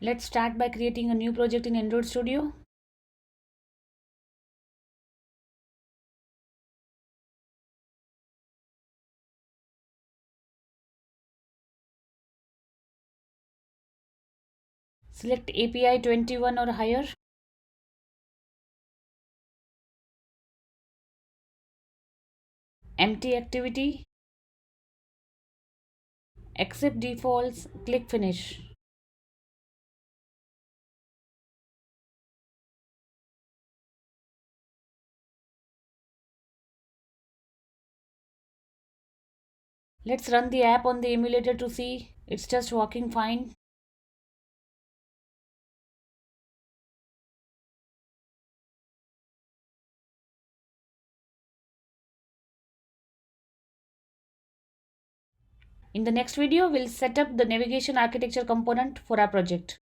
Let's start by creating a new project in Android Studio. Select API 21 or higher. Empty activity. Accept defaults. Click Finish. Let's run the app on the emulator to see it's just working fine. In the next video, we'll set up the navigation architecture component for our project.